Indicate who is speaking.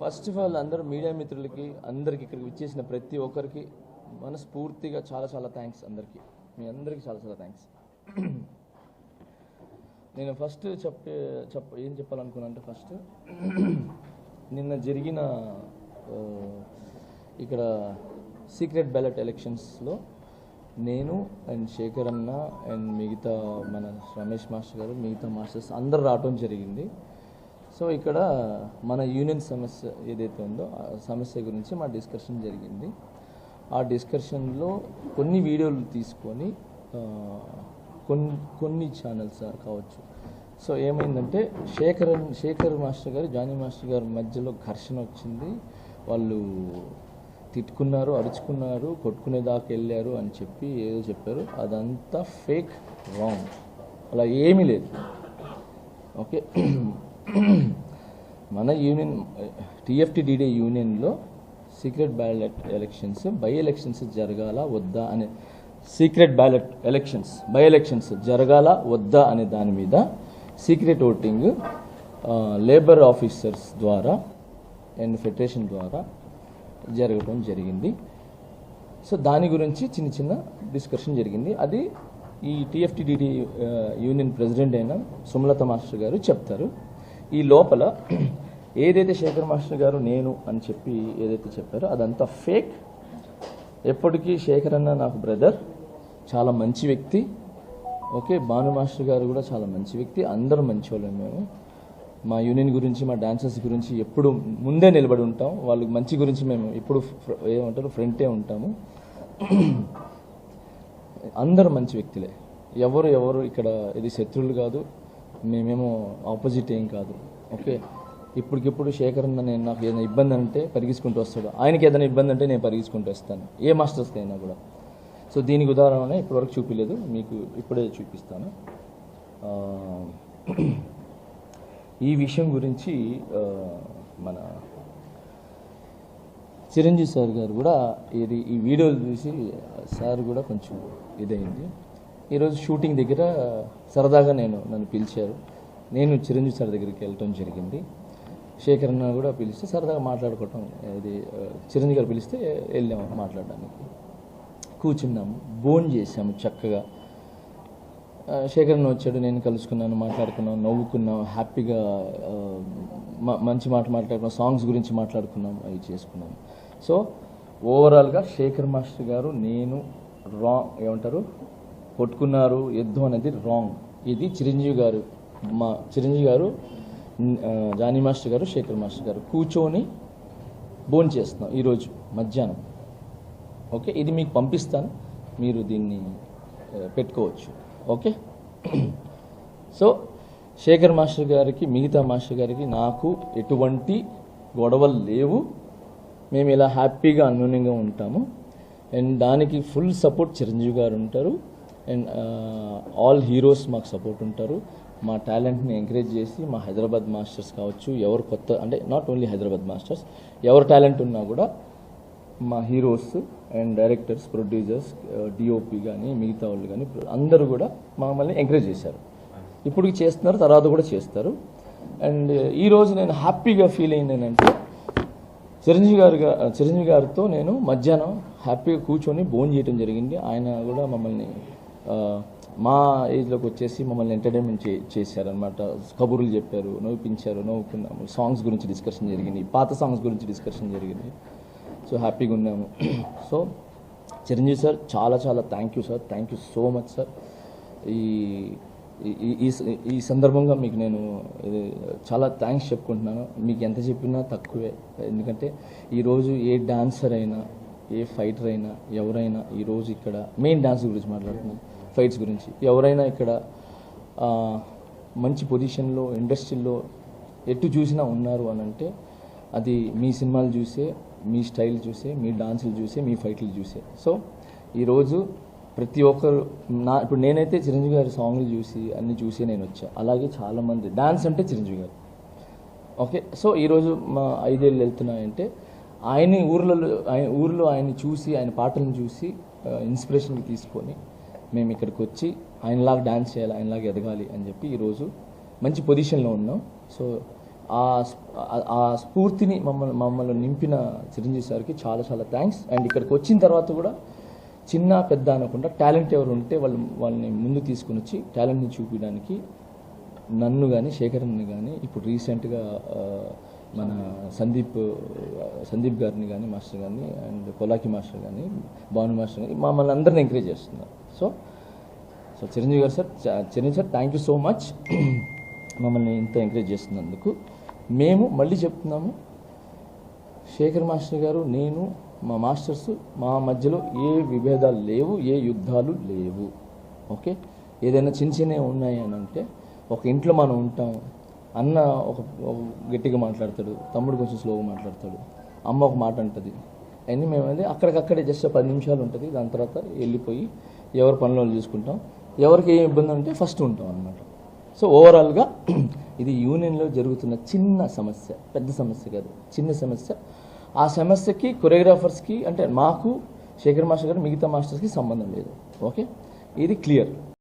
Speaker 1: First of all అందరూ media మిత్రులకి అందరికి ఇక్కడికి విచ్చేసిన ప్రతి ఒక్కరికి మనస్ఫూర్తిగా చాలా చాలా థ్యాంక్స్. అందరికీ మీ అందరికీ చాలా చాలా థ్యాంక్స్. నేను ఫస్ట్ ఏం చెప్పాలనుకున్నా అంటే ఫస్ట్ నిన్న జరిగిన ఇక్కడ సీక్రెట్ బ్యాలెట్ ఎలక్షన్స్లో నేను అండ్ శేఖర్ అన్న అండ్ మిగతా మన రమేష్ మాస్టర్ గారు మిగతా మాస్టర్స్ అందరు రావటం జరిగింది. సో ఇక్కడ మన యూనియన్ సమస్య ఏదైతే ఉందో ఆ సమస్య గురించి మా డిస్కషన్ జరిగింది. ఆ డిస్కషన్లో కొన్ని వీడియోలు తీసుకొని కొన్ని ఛానల్స్ కావచ్చు. సో ఏమైందంటే శేఖర్ మాస్టర్ గారు జానీ మాస్టర్ గారి మధ్యలో ఘర్షణ వచ్చింది. వాళ్ళు తిట్టుకున్నారు, అరుచుకున్నారు, కొట్టుకునేదాకా వెళ్ళారు అని చెప్పి ఏదో చెప్పారు. అదంతా ఫేక్, రాంగ్. అలా ఏమీ లేదు. ఓకే, మన యూనియన్ టీఎఫ్టీడీడీ యూనియన్లో secret ballot elections by elections జరగాల వద్దా అనే secret ballot elections by elections జరగాల వద్దా అనే దాని మీద సీక్రెట్ ఓటింగ్ లేబర్ ఆఫీసర్స్ ద్వారా అండ్ ఫెడరేషన్ ద్వారా జరగడం జరిగింది. సో దాని గురించి చిన్న చిన్న డిస్కషన్ జరిగింది. అది ఈ టీఎఫ్టీడీడీ యూనియన్ ప్రెసిడెంట్ అయిన సుమలత మాస్టర్ గారు చెప్తారు. ఈ లోపల ఏదైతే శేఖర్ మాస్టర్ గారు నేను అని చెప్పి ఏదైతే చెప్పారో అదంతా ఫేక్. ఎప్పటికీ శేఖర్ అన్న నాకు బ్రదర్, చాలా మంచి వ్యక్తి. ఓకే, భాను మాస్టర్ గారు కూడా చాలా మంచి వ్యక్తి. అందరూ మంచి వాళ్ళం. మేము మా యూనియన్ గురించి మా డాన్సర్స్ గురించి ఎప్పుడు ముందే నిలబడి ఉంటాం. వాళ్ళకి మంచి గురించి మేము ఎప్పుడు ఏమంటారు ఫ్రంటే ఉంటాము. అందరూ మంచి వ్యక్తులే. ఎవరు ఇక్కడ ఇది శత్రువులు కాదు, మేమేమో ఆపోజిట్ ఏం కాదు. ఓకే, ఇప్పటికిప్పుడు శేఖర్ అన్న నేను నాకు ఏదైనా ఇబ్బంది అంటే పరిగెత్తుకుంటూ వస్తాడు, ఆయనకి ఏదైనా ఇబ్బంది అంటే నేను పరిగెత్తుకుంటూ వస్తాను, ఏ మాస్టర్స్కి అయినా కూడా. సో దీనికి ఉదాహరణ ఇప్పటివరకు చూపించలేదు, మీకు ఇప్పుడే చూపిస్తాను. ఈ విషయం గురించి మన చిరంజీవి సార్ గారు కూడా ఈ వీడియోలు చూసి సార్ కూడా కొంచెం ఇదైంది. ఈరోజు షూటింగ్ దగ్గర సరదాగా నన్ను పిలిచారు. నేను చిరంజీవి సార్ దగ్గరికి వెళ్ళటం జరిగింది. శేఖర్ అన్న కూడా పిలిస్తే సరదాగా మాట్లాడుకోవటం, ఇది చిరంజీవి గారు పిలిస్తే వెళ్ళాము మాట్లాడడానికి. కూర్చున్నాము, భోజనం చేసాము చక్కగా. శేఖర్ అన్న వచ్చాడు, నేను కలుసుకున్నాను, మాట్లాడుకున్నాం, నవ్వుకున్నాం, హ్యాపీగా మంచి మాట్లాడుకున్నాం, సాంగ్స్ గురించి మాట్లాడుకున్నాం, అవి చేసుకున్నాం. సో ఓవరాల్గా శేఖర్ మాస్టర్ గారు నేను ఏమంటారు కొట్టుకున్నారు, యుద్ధం అనేది రాంగ్. ఇది చిరంజీవి గారు జానీ మాస్టర్ గారు శేఖర్ మాస్టర్ గారు కూర్చొని భోజనం చేస్తున్నాం ఈరోజు మధ్యాహ్నం. ఓకే, ఇది మీకు పంపిస్తాను, మీరు దీన్ని పెట్టుకోవచ్చు. ఓకే, సో శేఖర్ మాస్టర్ గారికి మిగతా మాస్టర్ గారికి నాకు ఎటువంటి గొడవలు లేవు. మేము ఇలా హ్యాపీగా అన్యోన్యంగా ఉంటాము. అండ్ దానికి ఫుల్ సపోర్ట్ చిరంజీవి గారు ఉంటారు. అండ్ ఆల్ హీరోస్ మాకు సపోర్ట్ ఉంటారు. మా టాలెంట్ని ఎంకరేజ్ చేసి మా హైదరాబాద్ మాస్టర్స్ కావచ్చు, ఎవరు కొత్త అంటే నాట్ ఓన్లీ హైదరాబాద్ మాస్టర్స్, ఎవరు టాలెంట్ ఉన్నా కూడా మా heroes and directors, producers, DOP కానీ మిగతా వాళ్ళు కానీ అందరూ కూడా మమ్మల్ని ఎంకరేజ్ చేశారు. ఇప్పటికి చేస్తున్నారు, తర్వాత కూడా చేస్తారు. అండ్ ఈరోజు నేను హ్యాపీగా ఫీల్ అయింది ఏంటంటే చిరంజీవి గారితో నేను మధ్యాహ్నం హ్యాపీగా కూర్చొని భోజనం చేయడం జరిగింది. ఆయన కూడా మమ్మల్ని మా ఏజ్లోకి వచ్చేసి మమ్మల్ని ఎంటర్టైన్మెంట్ చేశారనమాట. కబుర్లు చెప్పారు, నవ్వుపించారు, నవ్వుకున్నాము. సాంగ్స్ గురించి డిస్కషన్ జరిగింది, పాత సాంగ్స్ గురించి డిస్కషన్ జరిగింది. సో హ్యాపీగా ఉన్నాము. సో చిరంజీవి సార్ చాలా చాలా thank you sir, thank you so much sir. ఈ సందర్భంగా మీకు నేను చాలా థ్యాంక్స్ చెప్పుకుంటున్నాను. మీకు ఎంత చెప్పినా తక్కువే. ఎందుకంటే ఈరోజు ఏ డాన్సర్ అయినా, ఏ ఫైటర్ అయినా, ఎవరైనా ఈరోజు ఇక్కడ మెయిన్ డాన్స్ గురించి మాట్లాడుతున్నాం, ఫైట్స్ గురించి ఎవరైనా ఇక్కడ మంచి పొజిషన్లో ఇండస్ట్రీలో ఎటు చూసినా ఉన్నారు అని అంటే అది మీ సినిమాలు చూసే, మీ స్టైల్ చూసే, మీ డాన్సులు చూసే, మీ ఫైట్లు చూసే. సో ఈరోజు ప్రతి ఒక్కరు ఇప్పుడు నేనైతే చిరంజీవి గారి సాంగ్లు చూసి అన్నీ చూసి నేను వచ్చా. అలాగే చాలామంది డాన్స్ అంటే చిరంజీవి గారు. ఓకే, సో ఈరోజు మా 5 ఏళ్ళు వెళ్తున్నాయంటే ఆయన ఊర్లో ఆయన్ని చూసి, ఆయన పాటలను చూసి ఇన్స్పిరేషన్కి తీసుకొని మేము ఇక్కడికి వచ్చి ఆయనలాగా డాన్స్ చేయాలి, ఆయనలాగా ఎదగాలి అని చెప్పి ఈరోజు మంచి పొజిషన్లో ఉన్నాం. సో ఆ స్ఫూర్తిని మమ్మల్ని నింపిన చిరంజీవి సార్కి చాలా చాలా థ్యాంక్స్. అండ్ ఇక్కడికి వచ్చిన తర్వాత కూడా చిన్న పెద్ద అనకుండా టాలెంట్ ఎవరు ఉంటే వాళ్ళని ముందు తీసుకుని వచ్చి టాలెంట్ని చూపించడానికి నన్ను కానీ శేఖర్ని కానీ ఇప్పుడు రీసెంట్గా మన సందీప్ గారిని కానీ మాస్టర్ కానీ అండ్ పొలాకి మాస్టర్ కానీ భాను మాస్టర్ కానీ మమ్మల్ని అందరిని ఎంకరేజ్ చేస్తున్నారు. సో చిరంజీవి గారు sir, Chiranjeevi sir thank you so much మమ్మల్ని ఇంత ఎంకరేజ్ చేస్తున్నందుకు. మేము మళ్ళీ చెప్తున్నాము, శేఖర్ మాస్టర్ గారు, నేను, మా మాస్టర్స్, మా మధ్యలో ఏ విభేదాలు లేవు, ఏ యుద్ధాలు లేవు. ఓకే, ఏదైనా చిన్నవి ఉన్నాయి అని అంటే ఒక ఇంట్లో మనం ఉంటాం, అన్న ఒక గట్టిగా మాట్లాడతాడు, తమ్ముడు కొంచెం స్లోగా మాట్లాడతాడు, అమ్మ ఒక మాట అంటుంది, అన్నీ మేమైతే అక్కడికక్కడే జస్ట్ 10 నిమిషాలు ఉంటుంది. దాని తర్వాత వెళ్ళిపోయి ఎవరి పనులు చూసుకుంటాం. ఎవరికి ఏం ఇబ్బంది అంటే ఫస్ట్ ఉంటాం అన్నమాట. సో ఓవరాల్గా ఇది యూనియన్లో జరుగుతున్న చిన్న సమస్య, పెద్ద సమస్య కాదు, చిన్న సమస్య. ఆ సమస్యకి కొరియోగ్రాఫర్స్కి అంటే మాకు శేఖర్ మాస్టర్ గారు మిగతా మాస్టర్స్కి సంబంధం లేదు. ఓకే, ఇది క్లియర్.